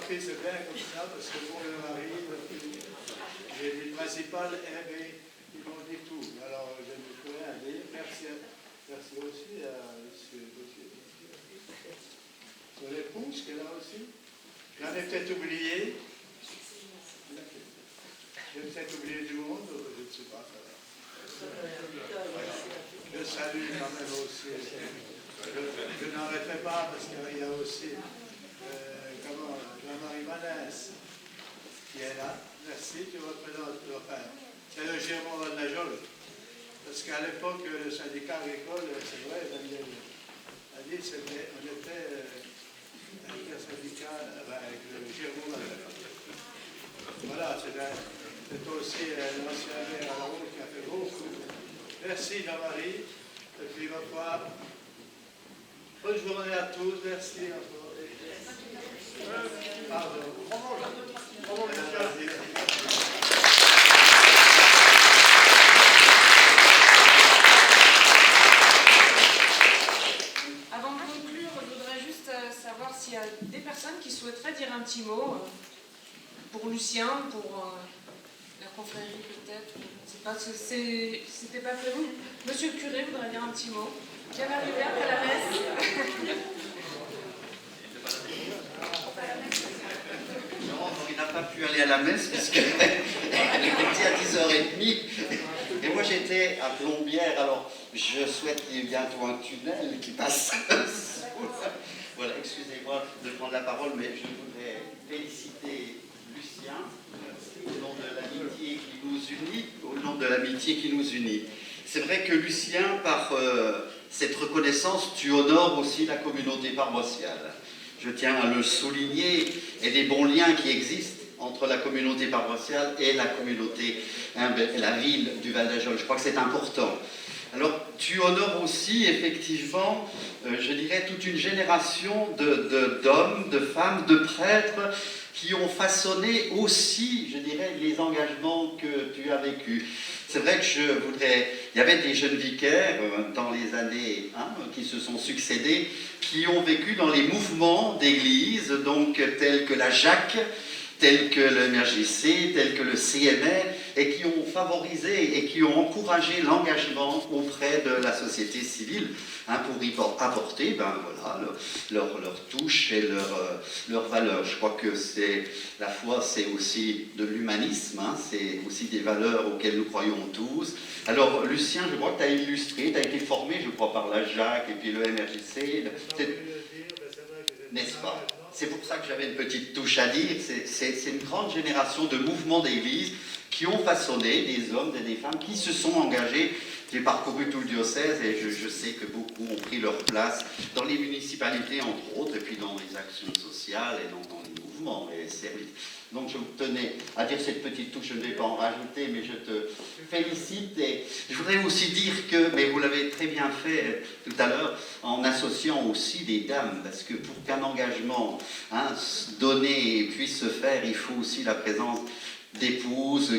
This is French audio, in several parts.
pris, c'est bien comme ça, parce que pour le mari, j'ai dit le principal, ils m'ont dit tout. Alors, je ne peux rien dire. Merci aussi à M. Gauthier. Sur l'épouse qu'elle a aussi. J'en ai peut-être oublié. J'ai peut-être oublié du monde, je ne sais pas. Je salue quand même aussi. Je n'en refais pas parce qu'il y a aussi Jean-Marie Manès qui est là. Merci, tu représentes le père. C'est le Gémeaux de la Jole. Parce qu'à l'époque, le syndicat agricole, c'est vrai, Daniel a dit, on était intersyndical avec le Gémeaux de la Jole. Voilà, c'est aussi l'ancien maire à la route qui a fait beaucoup. Merci Jean-Marie. Et puis, ma foi, bonne journée à tous. Merci encore. Pardon. Avant de conclure, je voudrais juste savoir s'il y a des personnes qui souhaiteraient dire un petit mot pour Lucien, pour la confrérie peut-être. Je ne sais pas, c'était pas prévu. Monsieur le curé voudrait dire un petit mot. Qui vient d'arriver après la messe. Non, il n'a pas pu aller à la messe puisqu'elle était à 10h30. Et moi j'étais à Plombières, alors je souhaite qu'il y ait bientôt un tunnel qui passe. Voilà, excusez-moi de prendre la parole, mais je voudrais féliciter Lucien au nom de l'amitié qui nous unit, au nom de l'amitié qui nous unit. C'est vrai que Lucien, par cette reconnaissance, tu honores aussi la communauté paroissiale. Je tiens à le souligner, et des bons liens qui existent entre la communauté paroissiale et la communauté, la ville du Val d'Ajol. Je crois que c'est important. Alors, tu honores aussi, effectivement, je dirais, toute une génération d'hommes, de femmes, de prêtres qui ont façonné aussi, je dirais, les engagements que tu as vécus. C'est vrai que il y avait des jeunes vicaires dans les années qui se sont succédés, qui ont vécu dans les mouvements d'église, donc tels que la Jacques, tels que le MRJC, tels que le CMR, et qui ont favorisé et qui ont encouragé l'engagement auprès de la société civile pour y apporter leur touche et leur valeur. Je crois que la foi, c'est aussi de l'humanisme, c'est aussi des valeurs auxquelles nous croyons tous. Alors, Lucien, je crois que tu as illustré, tu as été formé, je crois, par la Jacques et puis le MRJC. N'est-ce pas ? C'est pour ça que j'avais une petite touche à dire. C'est une grande génération de mouvements d'église qui ont façonné des hommes et des femmes qui se sont engagés. J'ai parcouru tout le diocèse et je sais que beaucoup ont pris leur place dans les municipalités, entre autres, et puis dans les actions sociales et dans les mouvements et les services. Donc je tenais à dire cette petite touche, je ne vais pas en rajouter, mais je te félicite. Et je voudrais aussi dire que, mais vous l'avez très bien fait tout à l'heure, en associant aussi des dames, parce que pour qu'un engagement donné puisse se faire, il faut aussi la présence d'épouses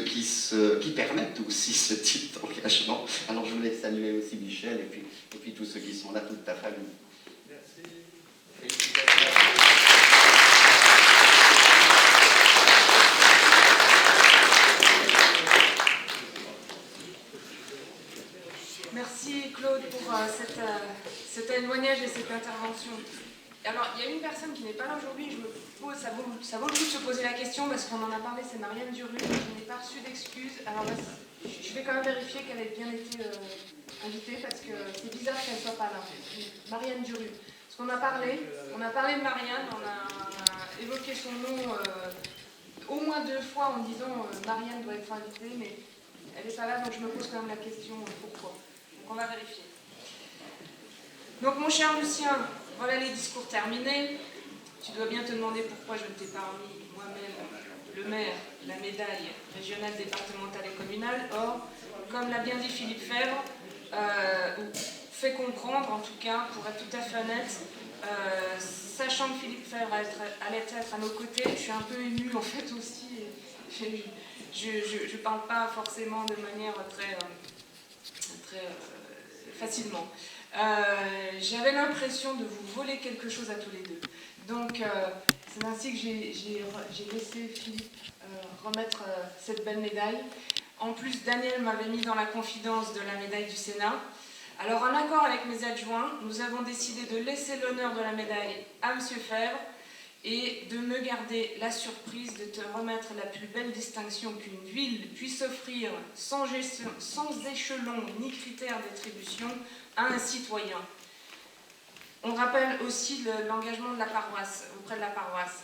qui permettent aussi ce type d'engagement. Alors je voulais saluer aussi Michel et puis tous ceux qui sont là, toute ta famille. Merci. Félicitations. Merci Claude pour cet témoignage et cette intervention. Alors, il y a une personne qui n'est pas là aujourd'hui, ça vaut le coup de se poser la question parce qu'on en a parlé, c'est Marianne Duru, qui n'est pas reçue d'excuses. Alors là, je vais quand même vérifier qu'elle ait bien été invitée parce que c'est bizarre qu'elle ne soit pas là. Marianne Duru. Parce qu'on a parlé de Marianne, on a évoqué son nom au moins 2 fois en disant Marianne doit être invitée, mais elle n'est pas là, donc je me pose quand même la question pourquoi. Donc on va vérifier. Donc mon cher Lucien, voilà les discours terminés. Tu dois bien te demander pourquoi je ne t'ai pas remis moi-même, le maire, la médaille régionale, départementale et communale. Or, comme l'a bien dit Philippe Febvre, fait comprendre, en tout cas, pour être tout à fait honnête, sachant que Philippe Febvre allait être à nos côtés, je suis un peu émue en fait aussi. Je ne parle pas forcément de manière très facilement. J'avais l'impression de vous voler quelque chose à tous les deux. Donc, C'est ainsi que j'ai laissé Philippe remettre cette belle médaille. En plus, Daniel m'avait mis dans la confidence de la médaille du Sénat. Alors, en accord avec mes adjoints, nous avons décidé de laisser l'honneur de la médaille à M. Fèvre et de me garder la surprise de te remettre la plus belle distinction qu'une ville puisse offrir sans échelon ni critère d'attribution à un citoyen. On rappelle aussi l'engagement de la paroisse, auprès de la paroisse.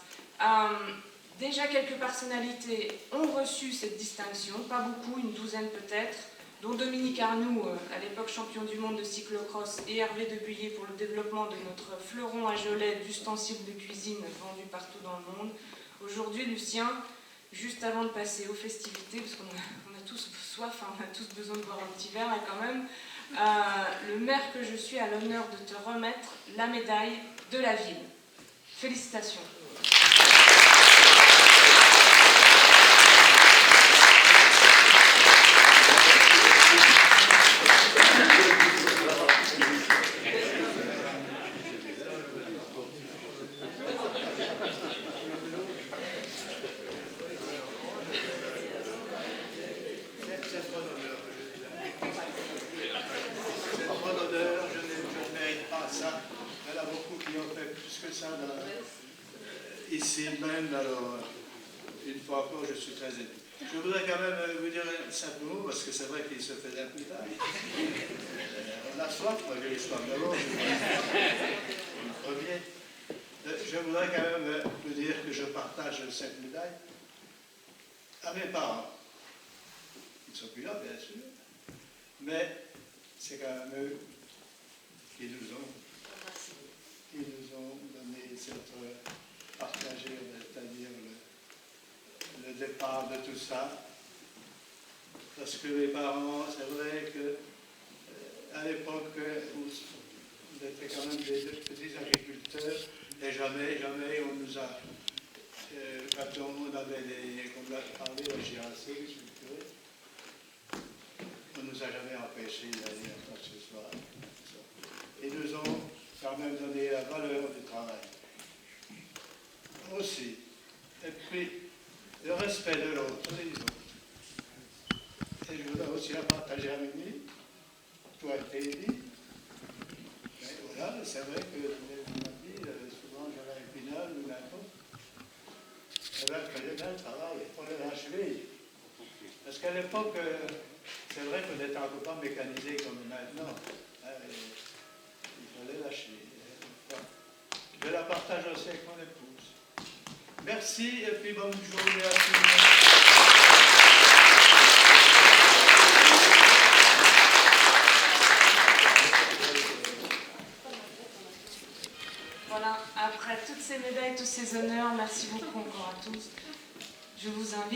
Déjà, quelques personnalités ont reçu cette distinction, pas beaucoup, une douzaine peut-être, dont Dominique Arnoux, à l'époque champion du monde de cyclocross, et Hervé Debuyer pour le développement de notre fleuron à Gelée d'ustensiles de cuisine vendus partout dans le monde. Aujourd'hui, Lucien, juste avant de passer aux festivités, parce qu'on a tous soif, hein, on a tous besoin de boire un petit verre là, quand même, le maire que je suis a l'honneur de te remettre la médaille de la ville. Félicitations. Ici même, alors, une fois encore, je suis très ému. Je voudrais quand même vous dire simplement, parce que c'est vrai qu'il se fait un peu tard. On a soif, moi j'ai soif d'abord. Premier. Je voudrais quand même vous dire que je partage cette médaille à mes parents. Ils ne sont plus là, bien sûr, mais c'est quand même eux qui nous ont donné cette partagé, c'est-à-dire le départ de tout ça. Parce que les parents, c'est vrai que à l'époque, vous étiez quand même des petits agriculteurs, et jamais on nous a, quand on avait comme l'a parlé, la GRC, on ne nous a jamais empêché d'aller à quoi que ce soit. Ils nous ont quand même donné la valeur du travail. Aussi. Et puis, le respect de l'autre, des autres. Et je voudrais aussi la partager avec lui. Tout a été dit. Mais voilà, c'est vrai que, on m'a dit, souvent j'avais un pinal ou n'importe. Eh bien, il fallait bien le travail, il fallait l'achever. Parce qu'à l'époque, c'est vrai qu'on n'était encore pas mécanisé comme maintenant. Il fallait l'achever. Je la partage aussi avec mon épouse. Merci et puis bonne journée à tous. Voilà, après toutes ces médailles, tous ces honneurs, merci beaucoup encore à tous. Je vous invite.